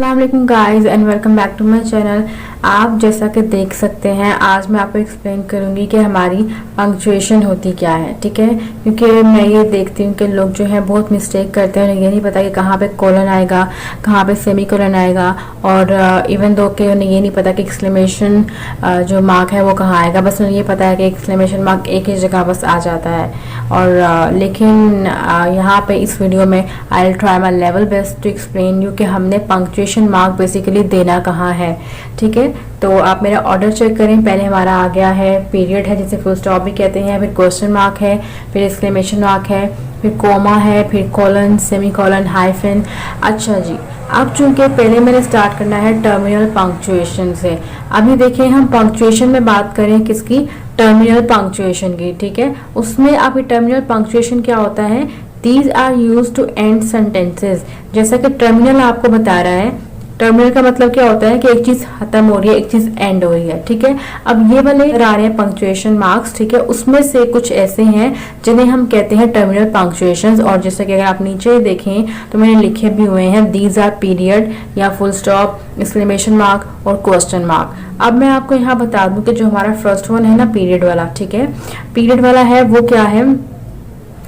अस्सलाम वालेकुम guys and welcome back to my channel. आप जैसा कि देख सकते हैं आज मैं आपको एक्सप्लेन करूंगी कि हमारी पंक्चुएशन होती क्या है, ठीक है। क्योंकि मैं ये देखती हूँ कि लोग जो है बहुत मिस्टेक करते हैं, उन्हें ये नहीं पता कि कहाँ पे कोलन आएगा, कहाँ पे सेमी कोलन आएगा, और इवन दो कि उन्हें ये नहीं पता कि एक्सक्लेमेशन जो मार्क है वो कहाँ आएगा। बस उन्हें ये पता है कि एक्सक्लेमेशन मार्क एक ही जगह बस आ जाता है। और लेकिन यहाँ पे इस वीडियो में I will try my level best to explain you कि हमने पंक्चुएशन मार्क बेसिकली देना कहाँ है, ठीक है। तो आप मेरा ऑर्डर चेक करें। पहले हमारा आ गया है पीरियड है, जिसे फुल स्टॉप भी कहते हैं, फिर क्वेश्चन मार्क है, फिर एक्सक्लेमेशन मार्क है, फिर कोमा है, फिर कॉलन, सेमी कॉलन, हाइफन। अच्छा जी, अब चूंकि पहले मैंने स्टार्ट करना है टर्मिनल पंक्चुएशन से। अभी देखिए हम पंक्चुएशन में बात करें किसकी, टर्मिनल पंक्चुएशन की, ठीक है। उसमें अभी टर्मिनल पंक्चुएशन क्या होता है, these are use to end sentences. जैसा कि टर्मिनल आपको बता रहा है, टर्मिनल का मतलब क्या होता है कि एक चीज खत्म हो रही है, एक चीज एंड हो रही है, ठीक है। अब ये वाले आ रहे हैं पंक्चुएशन मार्क्स, ठीक है। उसमें से कुछ ऐसे हैं जिन्हें हम कहते हैं टर्मिनल पंक्चुएशंस। और जैसे कि अगर आप नीचे देखें तो मैंने लिखे भी हुए हैं, दीज आर पीरियड या फुल स्टॉप, एक्सक्लेमेशन मार्क और क्वेश्चन मार्क। अब मैं आपको यहाँ बता दूं कि जो हमारा फर्स्ट वन है ना पीरियड वाला, ठीक है, पीरियड वाला है वो क्या है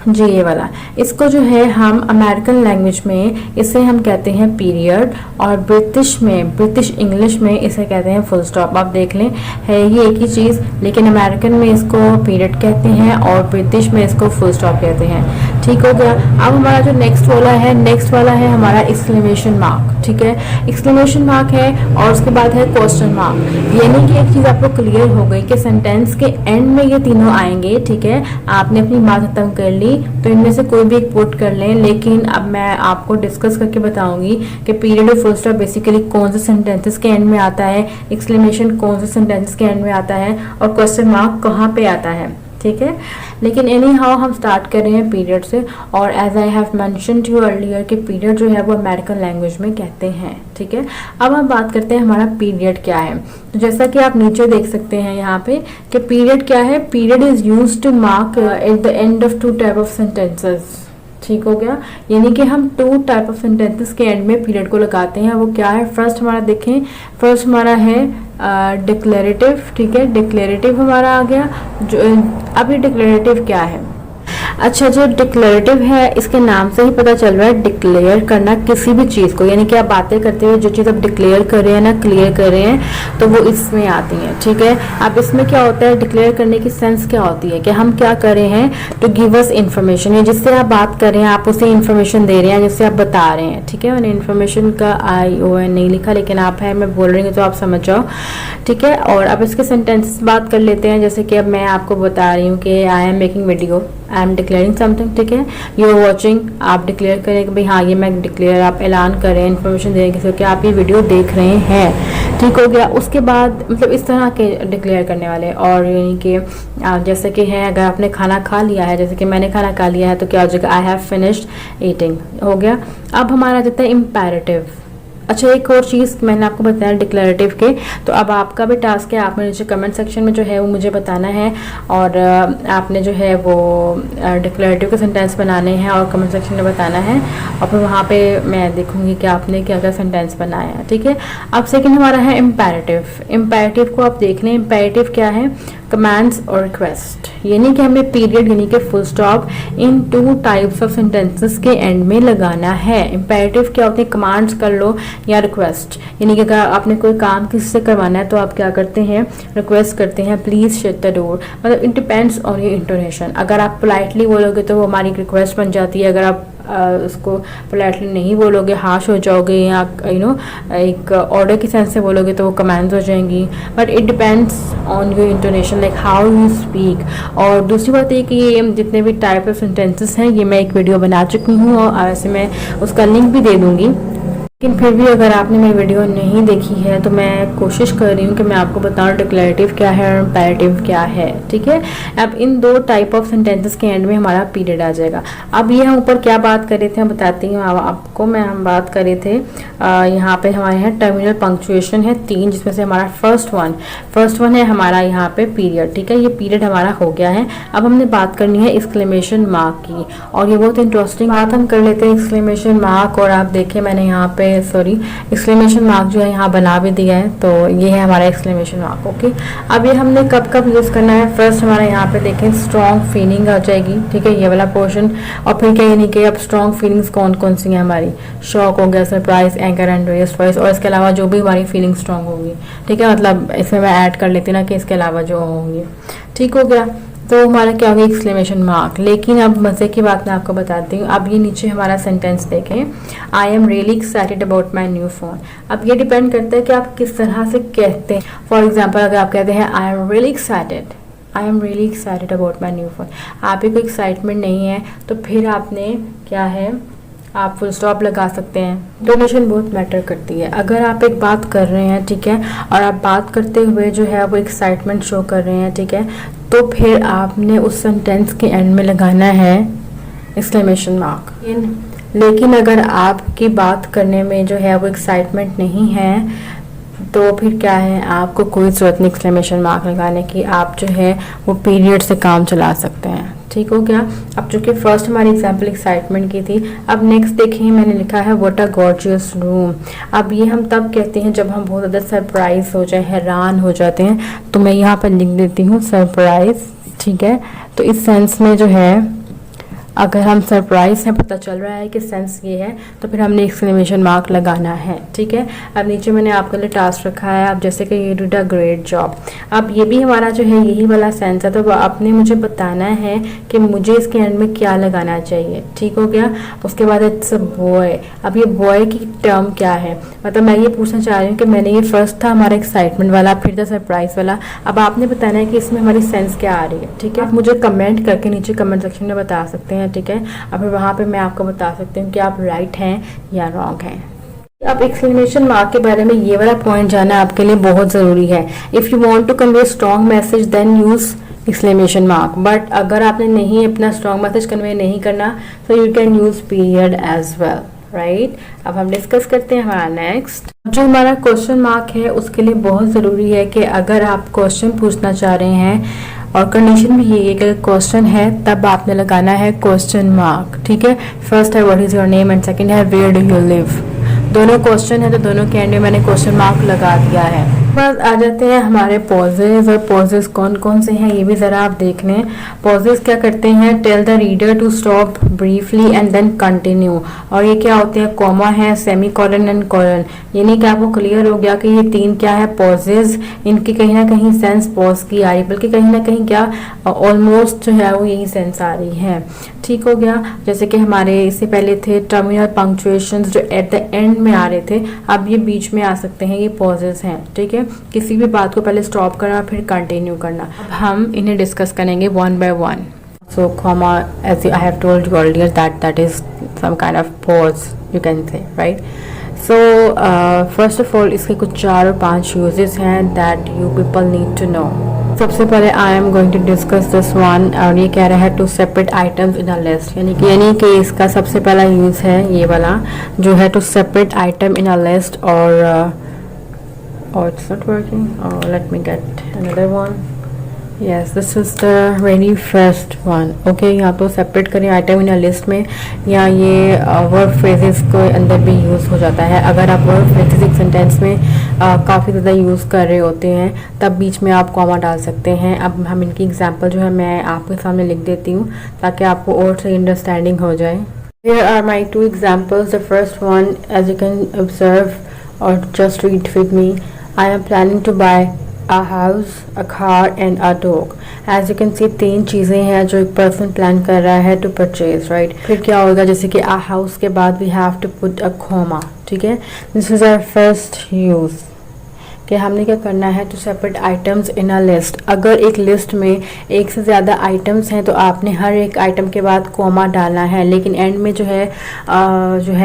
जी, ये वाला। इसको जो है हम अमेरिकन लैंग्वेज में इसे हम कहते हैं पीरियड, और ब्रिटिश में, ब्रिटिश इंग्लिश में इसे कहते हैं फुल स्टॉप। आप देख लें है ये एक ही चीज़, लेकिन अमेरिकन में इसको पीरियड कहते हैं और ब्रिटिश में इसको फुल स्टॉप कहते हैं, ठीक हो गया। अब हमारा जो नेक्स्ट वाला है हमारा एक्सक्लेमेशन मार्क, ठीक है। एक्सक्लेमेशन मार्क है और उसके बाद है क्वेश्चन मार्क। यानी कि एक चीज़ आपको क्लियर हो गई कि सेंटेंस के एंड में ये तीनों आएंगे, ठीक है। आपने अपनी बात खत्म कर ली तो इनमें से कोई भी एक पुट कर लें, लेकिन अब मैं आपको डिस्कस करके बताऊंगी कि पीरियड और फुल स्टॉप बेसिकली कौन से सेंटेंसेस के एंड में आता है, एक्सक्लेमेशन कौन से सेंटेंसेस के एंड में आता है, और क्वेश्चन मार्क कहाँ पे आता है, ठीक है। लेकिन एनी हाउ हम स्टार्ट कर रहे हैं पीरियड से। और as I have mentioned you earlier कि पीरियड जो है वो अमेरिकन लैंग्वेज में कहते हैं, ठीक है। अब हम बात करते हैं हमारा पीरियड क्या है। तो जैसा कि आप नीचे देख सकते हैं यहाँ पे कि पीरियड क्या है, period is used to mark at the end of two type of sentences, ठीक हो गया। यानी कि हम टू टाइप ऑफ सेंटेंसेस के एंड में पीरियड को लगाते हैं। वो क्या है, फर्स्ट हमारा देखें, फर्स्ट हमारा है डिक्लेरेटिव, ठीक है। डिक्लेरेटिव हमारा आ गया। जो अभी डिक्लेरेटिव क्या है, अच्छा, जो डिक्लेरेटिव है इसके नाम से ही पता चल रहा है डिक्लेयर करना किसी भी चीज़ को। यानी कि आप बातें करते हुए जो चीज़ आप डिक्लेयर कर रहे हैं ना, क्लियर कर रहे हैं, तो वो इसमें आती है, ठीक है। अब इसमें क्या होता है, डिक्लेयर करने की सेंस क्या होती है कि हम क्या कर रहे हैं, टू गिव अस इन्फॉर्मेशन। जिससे आप बात कर रहे हैं आप उसे इन्फॉर्मेशन दे रहे हैं, जिससे आप बता रहे हैं, ठीक है। मैंने इन्फॉर्मेशन का ION नहीं लिखा, लेकिन आप है मैं बोल रही हूँ तो आप समझ जाओ, ठीक है। और अब इसके सेंटेंसेस बात कर लेते हैं। जैसे कि अब मैं आपको बता रही हूँ कि I am making video, I am declaring something, ठीक है। यू आर वॉचिंग, आप डिक्लेयर करें कि भाई हाँ ये मैं डिक्लेयर, आप ऐलान करें, इन्फॉर्मेशन दें किसी को कि आप ये वीडियो देख रहे हैं, ठीक हो गया। उसके बाद मतलब इस तरह के डिक्लेयर करने वाले। और यानी कि जैसे कि है, अगर आपने खाना खा लिया है, जैसे कि मैंने खाना खा लिया है, तो क्या हो जाएगा, आई हैव फिनिश्ड ईटिंग, हो गया। अब हमारा जाता है इम्पेरेटिव। अच्छा, एक और चीज़ मैंने आपको बताया डिक्लेरेटिव के, तो अब आपका भी टास्क है, आपने नीचे कमेंट सेक्शन में जो है वो मुझे बताना है, और आपने जो है वो डिक्लेरेटिव के सेंटेंस बनाने हैं और कमेंट सेक्शन में बताना है, और फिर वहाँ पे मैं देखूँगी कि आपने क्या क्या सेंटेंस बनाया है, ठीक है। अब सेकंड हमारा है इम्पेरेटिव। इम्पेरेटिव को आप देख लें, इम्पेरेटिव क्या है, कमांड्स और रिक्वेस्ट। यानी कि हमें पीरियड यानी कि full stop in two types of sentences के एंड में लगाना है। इम्पेरेटिव क्या होते हैं, कमांड्स कर लो या रिक्वेस्ट। यानी कि अगर आपने कोई काम किसी से करवाना है तो आप क्या करते हैं, रिक्वेस्ट करते हैं, प्लीज शट द डोर। मतलब it depends on your intonation. अगर आप पोलाइटली बोलोगे तो वो हमारी रिक्वेस्ट बन जाती है, अगर आप उसको पोलाइटली नहीं बोलोगे, हाश हो जाओगे, या एक ऑर्डर की सेंस से बोलोगे तो वो कमांड्स हो जाएंगी। But it depends on your intonation, like how you speak. और दूसरी बात ये कि ये जितने भी टाइप ऑफ सेंटेंसेस हैं ये मैं एक वीडियो बना चुकी हूँ, और ऐसे मैं उसका लिंक भी दे दूँगी। लेकिन फिर भी अगर आपने मेरी वीडियो नहीं देखी है तो मैं कोशिश कर रही हूँ कि मैं आपको बताऊँ डिक्लेरेटिव क्या है और इम्पेरेटिव क्या है, ठीक है। अब इन दो टाइप ऑफ सेंटेंसेस के एंड में हमारा पीरियड आ जाएगा। अब ये हम ऊपर क्या बात कर रहे थे, हम बताती हूँ आपको। हम बात कर रहे थे यहाँ पे हमारे यहाँ टर्मिनल पंक्चुएशन है 3, जिसमें से हमारा फर्स्ट वन है हमारा यहाँ पे पीरियड, ठीक है। ये पीरियड हमारा हो गया है। अब हमने बात करनी है एक्सक्लेमेशन मार्क की, और ये बहुत इंटरेस्टिंग बात हम कर लेते हैं एक्सक्लेमेशन मार्क। और आप देखिए मैंने यहाँ पे पे सॉरी एक्सक्लेमेशन मार्क जो है यहाँ बना भी दिया है, तो ये है हमारा एक्सक्लेमेशन मार्क। ओके, अब ये हमने कब कब यूज़ करना है? फर्स्ट हमारा यहाँ पे देखें स्ट्रॉन्ग फीलिंग आ जाएगी, ठीक है, ये वाला पोर्शन। और फिर क्या नहीं कि अब स्ट्रॉन्ग फीलिंग्स कौन कौन सी हैं हमारी? शॉक हो गया, surprise, anger and rest voice, और इसके अलावा जो भी हमारी फीलिंग स्ट्रॉन्ग होगी, ठीक है, मतलब इसमें मैं ऐड कर लेती ना कि इसके अलावा जो होंगी, ठीक हो गया। तो हमारा क्या होगा? Exclamation mark. लेकिन अब मज़े की बात मैं आपको बताती हूँ। अब ये नीचे हमारा सेंटेंस देखें, I am really excited about my new phone. अब ये डिपेंड करता है कि आप किस तरह से कहते हैं। फॉर एग्जाम्पल अगर आप कहते हैं I am really excited about my new phone, आप ही को एक्साइटमेंट नहीं है, तो फिर आपने क्या है, आप फुल स्टॉप लगा सकते हैं। इंटोनेशन बहुत मैटर करती है। अगर आप एक बात कर रहे हैं, ठीक है, और आप बात करते हुए जो है वो एक्साइटमेंट शो कर रहे हैं, ठीक है, तो फिर आपने उस सेंटेंस के एंड में लगाना है एक्सक्लेमेशन मार्क। लेकिन अगर आपकी बात करने में जो है वो एक्साइटमेंट नहीं है, तो फिर क्या है, आपको कोई ज़रूरत नहीं एक्सक्लेमेशन मार्क लगाने की, आप जो है वो पीरियड से काम चला सकते हैं। ठीक हो गया। अब चूंकि फर्स्ट हमारी एग्जाम्पल एक्साइटमेंट की थी, अब नेक्स्ट देखिए मैंने लिखा है व्हाट अ गॉर्जियस रूम। अब ये हम तब कहते हैं जब हम बहुत ज़्यादा सरप्राइज हो जाए, हैरान हो जाते हैं, तो मैं यहाँ पर लिख देती हूँ सरप्राइज, ठीक है। तो इस सेंस में जो है अगर हम सरप्राइज हैं, पता चल रहा है कि सेंस ये है, तो फिर हमने एक्सक्लेमेशन मार्क लगाना है, ठीक है। अब नीचे मैंने आपके लिए टास्क रखा है, अब जैसे कि you did a great job. अब ये भी हमारा जो है यही वाला सेंस है, तो आपने मुझे बताना है कि मुझे इसके एंड में क्या लगाना चाहिए, ठीक हो गया। उसके बाद इट्स अ बॉय। अब ये बॉय की टर्म क्या है, मतलब मैं ये पूछना चाह रही हूँ कि मैंने ये फर्स्ट था हमारा एक्साइटमेंट वाला, फिर था सरप्राइज वाला, अब आपने बताना है कि इसमें हमारी सेंस क्या आ रही है, ठीक है। आप मुझे कमेंट करके नीचे कमेंट सेक्शन में बता सकते हैं, ठीक है। अब फिर वहाँ पे मैं आपको बता सकती हूँ कि आप राइट हैं या रॉन्ग हैं। अब एक्सक्लेमेशन मार्क के बारे में ये वाला पॉइंट जाना आपके लिए बहुत ज़रूरी है। If you want to convey strong message then use exclamation mark, but अगर आपने नहीं अपना स्ट्रॉन्ग मैसेज कन्वे नहीं करना, तो you can use period as well, right. अब हम डिस्कस करते हैं हमारा नेक्स्ट। जो हमारा क्वेश्चन मार्क है उसके लिए बहुत ज़रूरी है कि अगर आप क्वेश्चन पूछना चाह रहे हैं, और कंडीशन भी यही है कि क्वेश्चन है तब आपने लगाना है क्वेश्चन मार्क, ठीक है। फर्स्ट है what is your name and second है वेयर डू यू लिव। दोनों क्वेश्चन है तो दोनों के एंड में मैंने क्वेश्चन मार्क लगा दिया है। बस आ जाते हैं हमारे पॉजेज, और पॉजेज कौन कौन से हैं ये भी ज़रा आप देख लें। पॉजेज क्या करते हैं, tell the reader to stop briefly and then continue. और ये क्या होते हैं, कॉमा है, सेमी कॉलन एंड कॉलन। यानी कि आपको क्लियर हो गया कि ये तीन क्या है, पॉजेज। इनकी कहीं ना कहीं सेंस पॉज की आ रही, बल्कि कहीं ना कहीं क्या ऑलमोस्ट जो है वो यही सेंस आ रही है, ठीक हो गया। जैसे कि हमारे इससे पहले थे टर्मिनल पंक्चुएशंस जो एट द एंड में आ रहे थे, अब ये बीच में आ सकते हैं, ये पॉजेज हैं, ठीक है। किसी भी बात को पहले स्टॉप करना फिर कंटिन्यू करना। अब हम इन्हें डिस्कस करेंगे one by one. So comma, as I have told you earlier that is some kind of pause you can say, right. So first of all इसके कुछ 4 और 5 यूजेस हैं that you people need to know. सबसे पहले I am going to discuss this one, और ये कह रहा है to separate items in a list, यानी कि इसका सबसे पहला यूज़ है ये वाला जो है to separate item in a list, और it's not working. Oh, let me get another one. Yes, this is the very first one. Okay, या तो सेपरेट करें आइटम इन अ लिस्ट में, या ये वर्ब फ्रेजेस के अंदर भी यूज़ हो जाता है। अगर आप वर्ब फ्रेजेस एक सेंटेंस में काफ़ी ज़्यादा यूज़ कर रहे होते हैं तब बीच में आप कॉमा डाल सकते हैं। अब हम इनकी एग्जांपल जो है मैं आपके सामने लिख देती हूँ ताकि आपको और सही अंडरस्टैंडिंग हो जाए। Here are my 2 examples. The first one, as you can observe or just read with me, I am planning to buy a house, a car and a dog. As you can see 3 चीज़ें हैं जो एक person plan कर रहा है to purchase, right? फिर क्या होगा, जैसे कि a house के बाद we have to put a comma, ठीक है। This is our first use कि हमने क्या करना है to separate items in a list. अगर एक लिस्ट में एक से ज़्यादा आइटम्स हैं तो आपने हर एक आइटम के बाद कॉमा डालना है, लेकिन एंड में जो है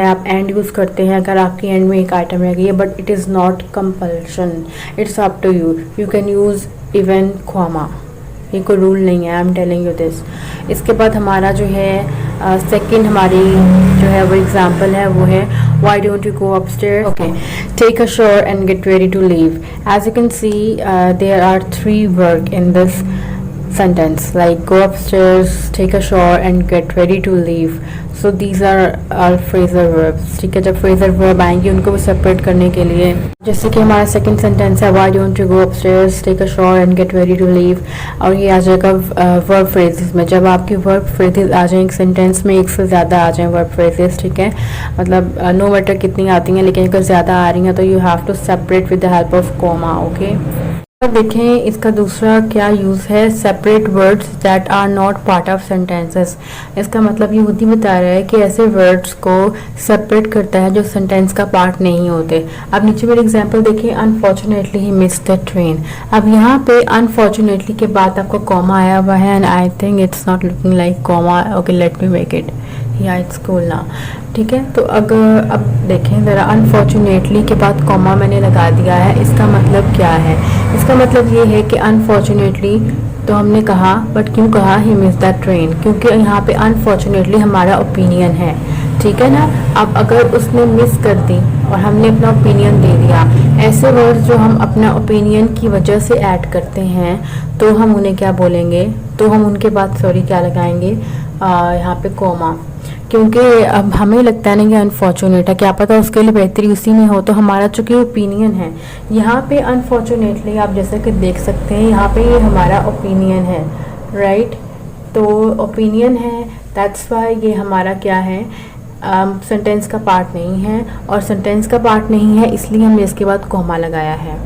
आप एंड यूज़ करते हैं अगर आपकी एंड में एक आइटम रह गई है, but it is not compulsion, it's up to you, you can use even comma, ये कोई रूल नहीं है, I am telling you this. इसके बाद हमारा जो है सेकंड हमारी जो है वो एग्जांपल है वो है why don't you go upstairs, okay, take a shower and get ready to leave. As you can see there are 3 work in this sentence like go upstairs, take a shower and get ready to leave. So these are all phrasal verbs. ठीक है, जब phrasal verb आएंगे उनको separate करने के लिए, जैसे कि हमारा सेकंड सेंटेंस है why don't you go upstairs, take a shower and get ready to leave, और ये आ जाएगा verb phrases में। जब आपके verb phrases आ जाएं एक सेंटेंस में, एक से ज़्यादा आ जाएं verb phrases, ठीक है, मतलब नो मैटर कितनी आती हैं, लेकिन अगर ज़्यादा आ रही हैं तो you have to separate with the help of comma. Okay, देखें इसका दूसरा क्या यूज़ है, separate words that are not part of sentences. इसका मतलब ये खुद ही बता रहा है कि ऐसे वर्ड्स को सेपरेट करता है जो सेंटेंस का पार्ट नहीं होते। अब नीचे मेरे एग्जांपल देखिए, unfortunately he missed the train. अब यहाँ पे अनफॉर्चुनेटली के बाद आपको कॉमा आया हुआ है and I think it's not looking like comma. Okay, let me make it, या इट्स कूल ना, ठीक है। तो अगर अब देखें ज़रा, अनफॉर्चुनेटली के बाद कॉमा मैंने लगा दिया है, इसका मतलब क्या है? इसका मतलब ये है कि अनफॉर्चुनेटली तो हमने कहा, बट क्यों कहा ही मिस द ट्रेन? क्योंकि यहाँ पे अनफॉर्चुनेटली हमारा ओपिनियन है, ठीक है ना। अब अगर उसने मिस कर दी और हमने अपना ओपिनियन दे दिया, ऐसे वर्ड्स जो हम अपना ओपिनियन की वजह से ऐड करते हैं तो हम उन्हें क्या बोलेंगे? तो हम उनके बाद क्या लगाएंगे यहाँ पे कॉमा, क्योंकि अब हमें लगता है ना कि अनफॉर्चुनेट है, क्या पता उसके लिए बेहतरी उसी में हो। तो हमारा चूँकि ओपिनियन है, यहाँ पे अनफॉर्चुनेटली आप जैसे कि देख सकते हैं यहाँ पे ये हमारा ओपिनियन है, राइट। तो ओपिनियन है, दैट्स वाई ये हमारा क्या है, सेंटेंस का पार्ट नहीं है, और सेंटेंस का पार्ट नहीं है इसलिए हमने इसके बाद कॉमा लगाया है।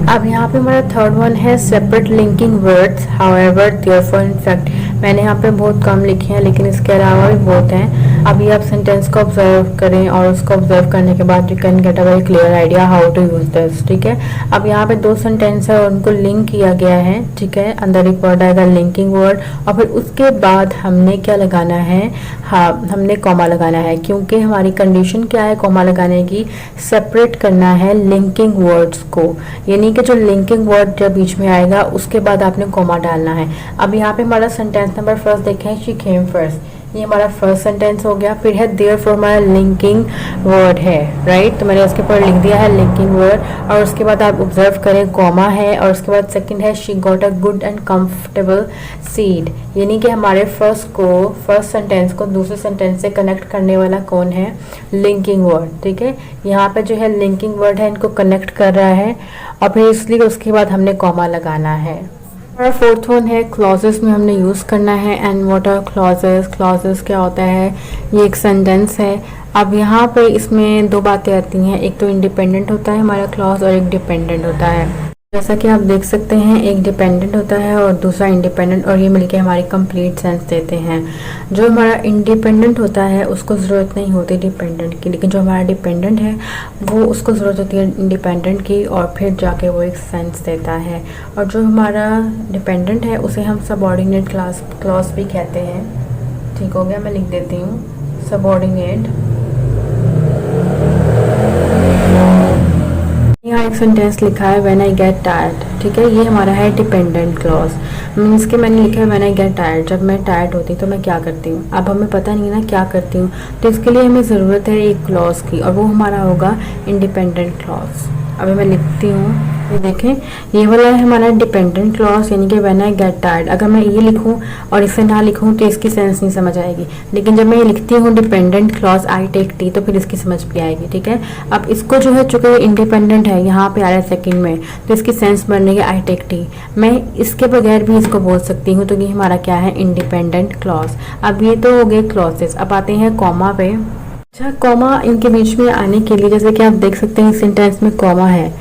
अब यहाँ पे हमारा थर्ड वन है separate linking words however therefore in fact. मैंने यहाँ पे बहुत कम लिखे हैं लेकिन इसके अलावा भी बहुत हैं। अभी आप सेंटेंस को ऑब्जर्व करें और उसको ऑब्जर्व करने के बाद you can get a very clear idea how to use this, ठीक है। अब यहाँ पे दो सेंटेंस है और उनको लिंक किया गया है, ठीक है। अंदर एक वर्ड आएगा लिंकिंग वर्ड, और फिर उसके बाद हमने क्या लगाना है, हाँ हमने कॉमा लगाना है, क्योंकि हमारी कंडीशन क्या है कॉमा लगाने की, सेपरेट करना है लिंकिंग वर्ड्स को, यानी कि जो लिंकिंग वर्ड जब बीच में आएगा उसके बाद आपने कॉमा डालना है। अब यहाँ पे हमारा सेंटेंस नंबर फर्स्ट देखें, शी केम फर्स्ट, ये हमारा फर्स्ट सेंटेंस हो गया। फिर है देयरफॉर हमारा लिंकिंग वर्ड है, राइट। तो मैंने उसके ऊपर लिख दिया है लिंकिंग वर्ड, और उसके बाद आप ऑब्जर्व करें कॉमा है, और उसके बाद सेकंड है she got a good and comfortable seat, यानी कि हमारे फर्स्ट सेंटेंस को दूसरे सेंटेंस से कनेक्ट करने वाला कौन है, लिंकिंग वर्ड, ठीक है। यहाँ पे जो है लिंकिंग वर्ड है इनको कनेक्ट कर रहा है, और फिर इसलिए उसके बाद हमने कॉमा लगाना है। हमारा फोर्थ वन है क्लॉजेस में हमने यूज़ करना है। And what are clauses? Clauses क्या होता है, ये एक सेंटेंस है। अब यहाँ पे इसमें दो बातें आती हैं, एक तो इंडिपेंडेंट होता है हमारा क्लॉज और एक डिपेंडेंट होता है। जैसा कि आप देख सकते हैं एक डिपेंडेंट होता है और दूसरा इंडिपेंडेंट, और ये मिलके हमारी कंप्लीट सेंस देते हैं। जो हमारा इंडिपेंडेंट होता है उसको ज़रूरत नहीं होती डिपेंडेंट की, लेकिन जो हमारा डिपेंडेंट है वो उसको ज़रूरत होती है इंडिपेंडेंट की, और फिर जाके वो एक सेंस देता है। और जो हमारा डिपेंडेंट है उसे हम सबऑर्डिनेट क्लॉज भी कहते हैं। ठीक हो गया, मैं लिख देती हूँ सबऑर्डिनेट। यहाँ एक सेंटेंस लिखा है व्हेन आई गेट टायर्ड, ठीक है, ये हमारा है डिपेंडेंट क्लॉज। मीन्स के मैंने लिखा है व्हेन आई गेट टायर्ड, जब मैं टायर्ड होती तो मैं क्या करती हूँ। अब हमें पता नहीं है ना क्या करती हूँ, तो इसके लिए हमें ज़रूरत है एक क्लॉज की, और वो हमारा होगा इंडिपेंडेंट क्लॉज। अभी मैं लिखती हूँ, ये देखें ये वाला है हमारा डिपेंडेंट क्लॉज, यानी कि व्हेन आई गेट टायर्ड। अगर मैं ये लिखूँ और इसे ना लिखूँ तो इसकी सेंस नहीं समझ आएगी, लेकिन जब मैं ये लिखती हूँ dependent clause I take T, तो फिर इसकी समझ भी आएगी, ठीक है। अब इसको जो है चूँकि इंडिपेंडेंट है यहाँ पे आ रहा है सेकंड में, तो इसकी सेंस बन रही है आई टेक टी। मैं इसके बगैर भी इसको बोल सकती हूँ, तो ये हमारा क्या है इंडिपेंडेंट क्लॉज। अब ये तो हो गए क्लॉजेस। अब आते हैं कॉमा पे। अच्छा, कॉमा इनके बीच में आने के लिए, जैसे कि आप देख सकते हैं सेंटेंस में कॉमा है,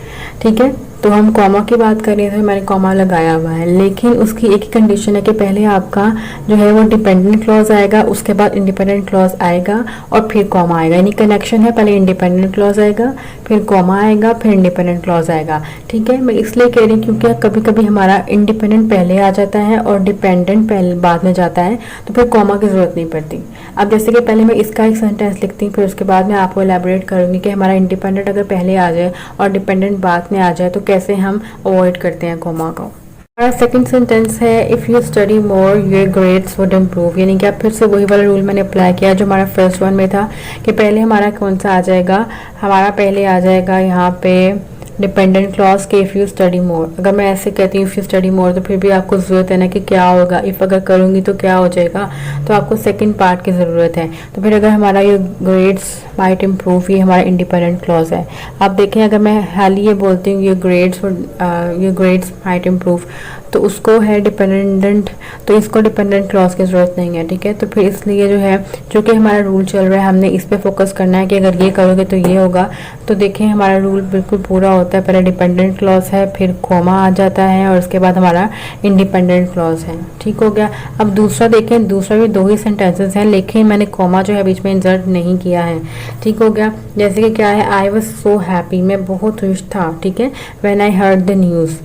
ठीक है, तो हम कॉमा की बात करें तो मैंने कॉमा लगाया हुआ है, लेकिन उसकी एक ही कंडीशन है कि पहले आपका जो है वो डिपेंडेंट क्लॉज आएगा, उसके बाद इंडिपेंडेंट क्लॉज आएगा और फिर कॉमा आएगा। यानी कनेक्शन है, पहले इंडिपेंडेंट क्लॉज आएगा, फिर कॉमा आएगा, फिर इंडिपेंडेंट क्लॉज आएगा, ठीक है। मैं इसलिए कह रही हूँ क्योंकि कभी कभी हमारा इंडिपेंडेंट पहले आ जाता है और डिपेंडेंट पहले बाद में जाता है, तो फिर कॉमा की ज़रूरत नहीं पड़ती। अब जैसे कि पहले मैं इसका एक सेंटेंस लिखती हूँ, फिर उसके बाद मैं आपको एलैबोरेट करूँगी कि हमारा इंडिपेंडेंट अगर पहले आ जाए और डिपेंडेंट बाद में आ जाए तो कैसे हम अवॉइड करते हैं कॉमा को। हमारा सेकंड सेंटेंस है if you study more your grades would improve, यानी कि अब फिर से वही वाला रूल मैंने अप्लाई किया जो हमारा फर्स्ट वन में था कि पहले हमारा कौन सा आ जाएगा, हमारा पहले आ जाएगा यहाँ पे डिपेंडेंट क्लॉज के इफ़ यू स्टडी मोर। अगर मैं ऐसे कहती हूँ इफ़ यू स्टडी मोर, तो फिर भी आपको ज़रूरत है ना कि क्या होगा, इफ़ अगर करूँगी तो क्या हो जाएगा, तो आपको सेकंड पार्ट की ज़रूरत है। तो फिर अगर हमारा ये ग्रेड्स माइट इम्प्रूव, ये हमारा इंडिपेंडेंट क्लॉज है। आप देखें अगर मैं हाल ही ये बोलती हूँ ये ग्रेड्स माइट इम्प्रूव, तो उसको है डिपेंडेंट, तो इसको डिपेंडेंट क्लॉज की ज़रूरत नहीं है, ठीक है। तो फिर इसलिए जो है, जो कि हमारा रूल चल रहा है, हमने इस पे फोकस करना है कि अगर ये करोगे तो ये होगा। तो देखें हमारा रूल बिल्कुल पूरा होता है, पहले डिपेंडेंट क्लॉज है, फिर कॉमा आ जाता है, और उसके बाद हमारा इंडिपेंडेंट क्लॉज है, ठीक हो गया। अब दूसरा देखें, दूसरा भी 2 ही सेंटेंसेस हैं, लेकिन मैंने कॉमा जो है बीच में इंसर्ट नहीं किया है, ठीक हो गया। जैसे कि क्या है, आई वॉज सो हैप्पी, मैं बहुत खुश था, ठीक है, when I heard the news.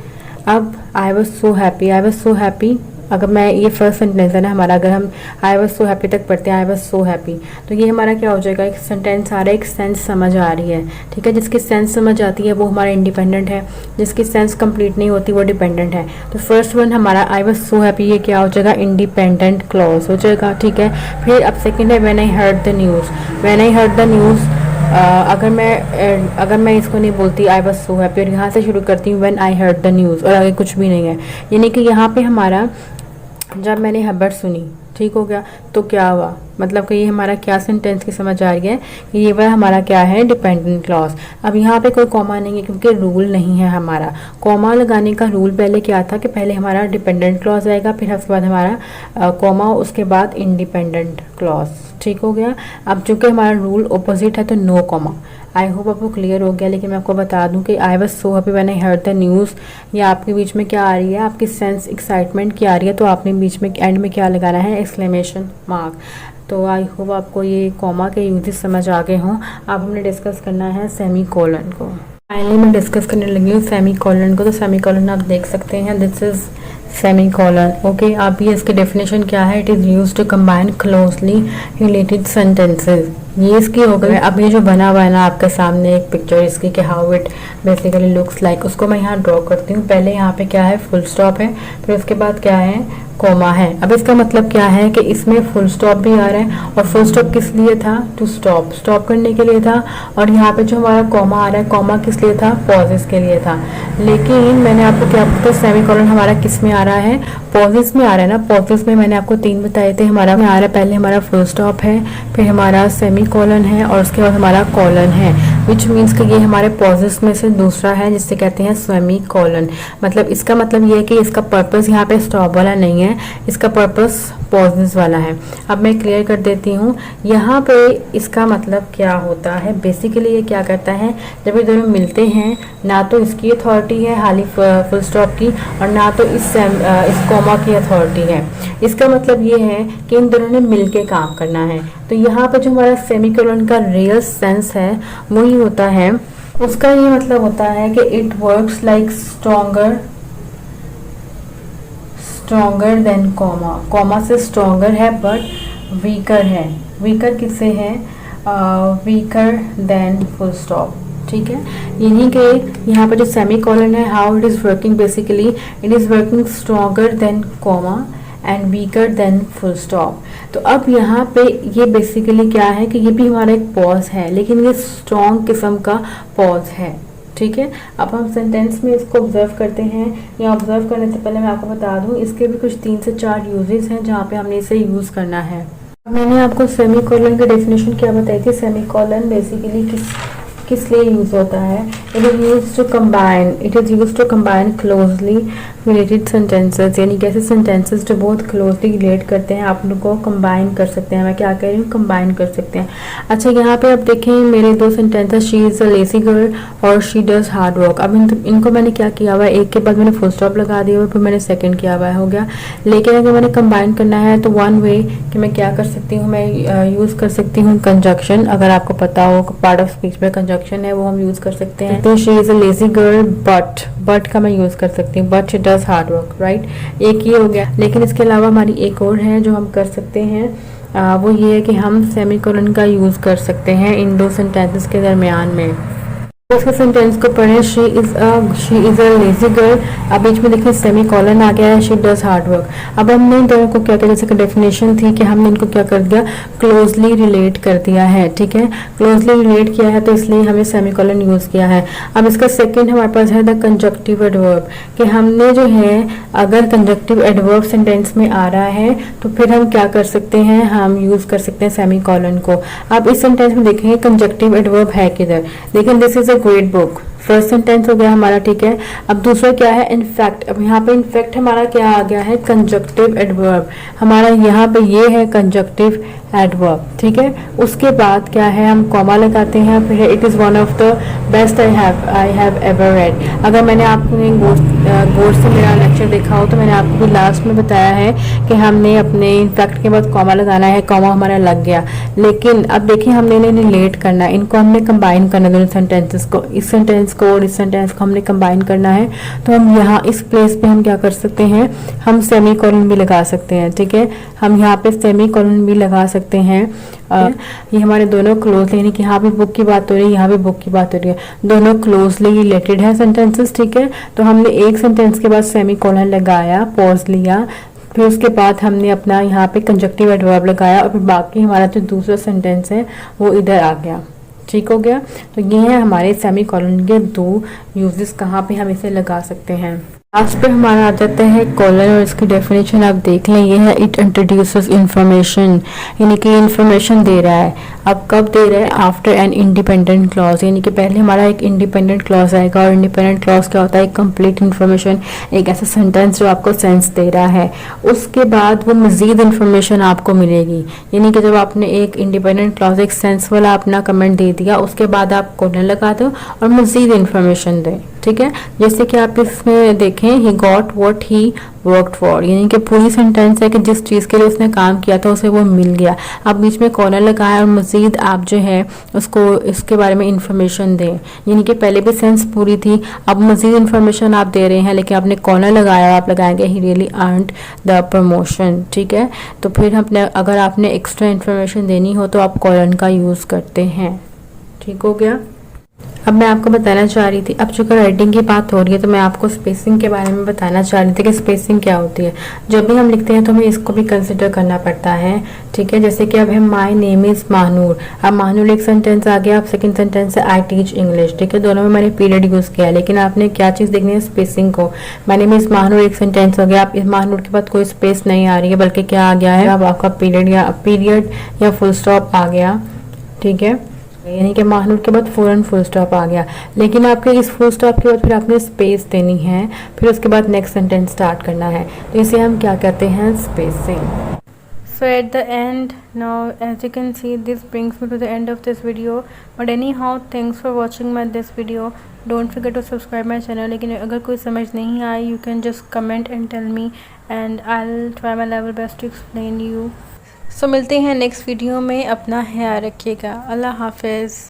अब आई वॉज सो हैप्पी, अगर मैं ये फर्स्ट सेंटेंस है ना हमारा, अगर हम आई वॉज सो हैप्पी तक पढ़ते हैं, आई वॉज सो हैप्पी, तो ये हमारा क्या हो जाएगा, एक सेंटेंस आ रहा है, एक सेंस समझ आ रही है, ठीक है। जिसकी सेंस समझ आती है वो हमारा इंडिपेंडेंट है, जिसकी सेंस कंप्लीट नहीं होती वो डिपेंडेंट है। तो फर्स्ट वन हमारा आई वॉज सो हैप्पी, ये क्या हो जाएगा, इंडिपेंडेंट क्लॉज हो जाएगा, ठीक है। फिर अब सेकेंड है when I heard the news, अगर मैं इसको नहीं बोलती आई वॉज सो हैप्पी और यहाँ से शुरू करती हूँ when I heard the news और आगे कुछ भी नहीं है, यानी कि यहाँ पे हमारा जब मैंने खबर सुनी, ठीक हो गया, तो क्या हुआ, मतलब कि ये हमारा क्या सेंटेंस की समझ आ रही है कि ये वह हमारा क्या है, डिपेंडेंट क्लॉज। अब यहाँ पे कोई कॉमा नहीं है क्योंकि रूल नहीं है हमारा। कॉमा लगाने का रूल पहले क्या था कि पहले हमारा डिपेंडेंट क्लॉज आएगा, फिर उसके बाद हमारा कॉमा, उसके बाद इंडिपेंडेंट क्लॉज, ठीक हो गया। अब चूँकि हमारा रूल ऑपोजिट है तो नो कॉमा। आई होप आपको क्लियर हो गया, लेकिन मैं आपको बता दूं कि I was so happy when I heard the news, ये आपके बीच में क्या आ रही है, आपकी सेंस एक्साइटमेंट की आ रही है, तो आपने बीच में एंड में क्या लगाना है, एक्सक्लेमेशन मार्क। तो आई होप आपको ये कॉमा के यूजेस समझ आ गए हों। अब हमने डिस्कस करना है सेमी कोलन को। फाइनली मैं डिस्कस करने लगी हूँ सेमी कोलन को। तो सेमी कोलन आप देख सकते हैं, this is semi colon, okay. आप ये इसकी डेफिनेशन क्या है, it is use to combine closely related sentences, ये इसकी हो गई। अब ये जो बना हुआ है ना आपके सामने एक पिक्चर इसकी कि how it basically looks like, उसको मैं यहाँ ड्रॉ करती हूँ। पहले यहाँ पे क्या है, फुल स्टॉप है, फिर उसके बाद क्या है, कॉमा है। अब इसका मतलब क्या है कि इसमें फुल स्टॉप भी आ रहा है, और फुल स्टॉप किस लिए था, टू स्टॉप करने के लिए था, और यहाँ पे जो हमारा कॉमा आ रहा है, कॉमा किस लिए था, पॉजेस के लिए था। लेकिन मैंने आपको क्या बताया, सेमी कोलन हमारा किस में आ रहा है, पॉजेस में आ रहा है ना। पॉजेस में मैंने आपको 3 बताए थे, हमारा में आ रहा है, पहले हमारा फुल स्टॉप है, फिर हमारा सेमी कोलन है, और उसके बाद हमारा कोलन है, विच मीन्स कि ये हमारे पॉजेस में से दूसरा है, जिससे कहते हैं सेमी कोलन। मतलब इसका मतलब ये है कि इसका पर्पस यहाँ पे स्टॉप वाला नहीं है, इसका पर्पस पॉजेस वाला है। अब मैं क्लियर कर देती हूँ यहाँ पे इसका मतलब क्या होता है। बेसिकली ये क्या करता है, जब ये दोनों मिलते हैं, ना तो इसकी अथॉरिटी है हाली फुल स्टॉप की, और ना तो इस कॉमा की अथॉरिटी है। इसका मतलब ये है कि इन दोनों ने मिलके काम करना है। तो यहाँ पे जो हमारा सेमीकोलन का रियल सेंस है वही होता है, उसका ये मतलब होता है कि it works like stronger than comma. Comma से स्ट्रॉन्गर है बट वीकर है। वीकर किससे है, वीकर देन फुल स्टॉप, ठीक है। यानी कि यहाँ पर जो सेमी कोलन है, how it is working, basically it is working stronger than comma and weaker then full stop. तो अब यहाँ पे ये बेसिकली क्या है कि ये भी हमारा एक पॉज है, लेकिन ये स्ट्रॉन्ग किस्म का पॉज है, ठीक है। अब हम सेंटेंस में इसको ऑब्जर्व करते हैं, या ऑब्जर्व करने से पहले मैं आपको बता दूं इसके भी कुछ 3 से 4 यूजेस हैं जहाँ पे हमने इसे यूज़ करना है। मैंने आपको सेमी कोलन की डेफिनेशन क्या बताई थी, सेमी कोलन बेसिकली किस लिए यूज होता है, it is use to combine closely related sentences, यानी कैसे सेंटेंसेस जो बहुत क्लोजली रिलेट करते हैं आप उनको कंबाइन कर सकते हैं। मैं क्या कह रही हूँ, कंबाइन कर सकते हैं। अच्छा, यहाँ पे आप देखें मेरे 2 sentences, she is a lazy girl और शी डज हार्ड वर्क। अब इनको मैंने क्या किया हुआ है, एक के बाद मैंने फुल स्टॉप लगा दिया हुआ, फिर मैंने सेकेंड किया हुआ है, हो गया। लेकिन अगर मैंने कंबाइन करना है तो वन वे कि मैं क्या कर सकती हूँ, मैं यूज़ कर सकती हूँ कंजक्शन। अगर आपको पता हो पार्ट ऑफ स्पीच में कंजक्शन है वो हम यूज़ कर सकते हैं। तो she is a lazy girl but का मैं यूज़ कर सकती हूँ, but she does hard work, right. एक ये हो गया। लेकिन इसके अलावा हमारी एक और है जो हम कर सकते हैं, वो ये है कि हम सेमीकोलन का यूज़ कर सकते हैं इन 2 सेंटेंसेस के दरमियान में। इसके सेंटेंस को पढ़ें। She is a lazy girl. अब बीच में देखिए सेमी कॉलन आ गया है। She does hard work. अब हमने इन दोनों को क्या किया, जैसे कि डेफिनेशन थी कि हमने इनको क्या कर दिया, क्लोजली रिलेट कर दिया है। ठीक है, क्लोजली रिलेट किया है तो इसलिए हमें सेमी कॉलन यूज किया है। अब इसका सेकेंड हमारे पास है द कंजक्टिव एडवर्ब, कि हमने जो है अगर कंजक्टिव एडवर्ब सेंटेंस में आ रहा है तो फिर हम क्या कर सकते हैं, हम यूज कर सकते हैं सेमी कॉलन को। अब इस सेंटेंस में देखेंगे कंजक्टिव एडवर्ब है किधर, लेकिन this is great book. First sentence हो गया हमारा। ठीक है, अब दूसरा क्या है, इनफैक्ट। अब यहाँ पे इनफैक्ट हमारा क्या आ गया है, कंजक्टिव एडवर्ब। हमारा यहाँ पे ये है कंजक्टिव एडवर्ब। ठीक है, उसके बाद क्या है, हम कॉमा लगाते हैं, फिर it is one of the best I have ever read. अगर मैंने आपने गौर से मेरा लेक्चर देखा हो तो मैंने आपको भी लास्ट में बताया है कि हमने अपने इनफैक्ट के बाद कॉमा लगाना है। कॉमा हमारा लग गया, लेकिन अब देखिए हमने इन्हें रिलेट करना है, इनको हमने कंबाइन करना है, दोनों सेंटेंसेस को, इस सेंटेंस को और इस सेंटेंस को हमने कंबाइन करना है। तो हम यहाँ इस प्लेस पे हम क्या कर सकते हैं, हम सेमी कॉलन भी लगा सकते हैं। ठीक है, हम यहाँ पे सेमी कॉलन भी लगा सकते हैं। ये हमारे दोनों क्लोज, यानी कि यहाँ भी बुक की बात हो रही है, यहाँ भी बुक की बात हो रही है, दोनों क्लोजली रिलेटेड है सेंटेंसेस। ठीक है, तो हमने एक सेंटेंस के बाद सेमी कॉलन लगाया, पॉज लिया, फिर उसके बाद हमने अपना यहाँ पे कंजक्टिव एडवर्ब लगाया और फिर बाकी हमारा जो दूसरा सेंटेंस है वो इधर आ गया। ठीक हो गया। तो ये है हमारे सेमी कॉलन के दो यूजेस, कहाँ पे हम इसे लगा सकते हैं। लास्ट पे हमारा आ जाता है कॉलन, और इसकी डेफिनेशन आप देख लें, ये है इट इंट्रोड्यूसेस इंफॉर्मेशन, यानी कि इंफॉर्मेशन दे रहा है। अब कब दे रहा है, आफ्टर एन इंडिपेंडेंट क्लॉज, यानी कि पहले हमारा एक इंडिपेंडेंट क्लॉज आएगा। और इंडिपेंडेंट क्लॉज क्या होता है, कंप्लीट इंफॉर्मेशन, एक ऐसा सेंटेंस जो आपको सेंस दे रहा है। उसके बाद वो मजीद इंफॉर्मेशन आपको मिलेगी, यानी कि जब आपने एक इंडिपेंडेंट क्लॉज, एक सेंस वाला अपना कमेंट दे दिया, उसके बाद आप कॉलन लगा दो और मजीद इंफॉर्मेशन दें। ठीक है, जैसे कि आप इसमें देखें, he got what he worked for, यानी कि पूरी सेंटेंस है कि जिस चीज़ के लिए उसने काम किया था उसे वो मिल गया। अब बीच में कॉलन लगाया और मजीद आप जो है उसको इसके बारे में इंफॉर्मेशन दें, यानी कि पहले भी सेंस पूरी थी, अब मजीद इंफॉर्मेशन आप दे रहे हैं, लेकिन आपने कॉलन लगाया, आप लगाएंगे he really earned the promotion. ठीक है, तो फिर अपने अगर आपने एक्स्ट्रा इंफॉर्मेशन देनी हो तो आप कॉलन का यूज़ करते हैं। ठीक हो गया। अब मैं आपको बताना चाह रही थी, अब चूंकि राइटिंग की बात हो रही है तो मैं आपको स्पेसिंग के बारे में बताना चाह रही थी कि स्पेसिंग क्या होती है। जब भी हम लिखते हैं तो हमें इसको भी कंसिडर करना पड़ता है। ठीक है, जैसे कि अब है माय नेम इज़ महानूर। अब महानूर एक सेंटेंस आ गया, अब सेकंड सेंटेंस है आई टीच इंग्लिश। ठीक है, दोनों में मैंने पीरियड यूज़ किया, लेकिन आपने क्या चीज़ देखनी है, स्पेसिंग को। माय नेम इज़ महानूर एक सेंटेंस हो गया, अब इस महानूर के बाद कोई स्पेस नहीं आ रही है, बल्कि क्या आ गया है, अब आपका पीरियड या फुल स्टॉप आ गया। ठीक है, यानी कि महानूर के बाद फौरन फुल स्टॉप आ गया, लेकिन आपके इस फुल स्टॉप के बाद फिर आपने स्पेस देनी है, फिर उसके बाद नेक्स्ट सेंटेंस स्टार्ट करना है, तो इसे हम क्या कहते हैं, spacing. So at the end, now as you can see, this brings me to the end of this video. But anyhow, thanks for watching my this video. Don't forget to subscribe my channel. लेकिन अगर कोई समझ नहीं आई, you can just comment and tell me, and I'll try my level best to explain you. So मिलते हैं next video में, अपना ख्याल रखिएगा। अल्लाह हाफिज़।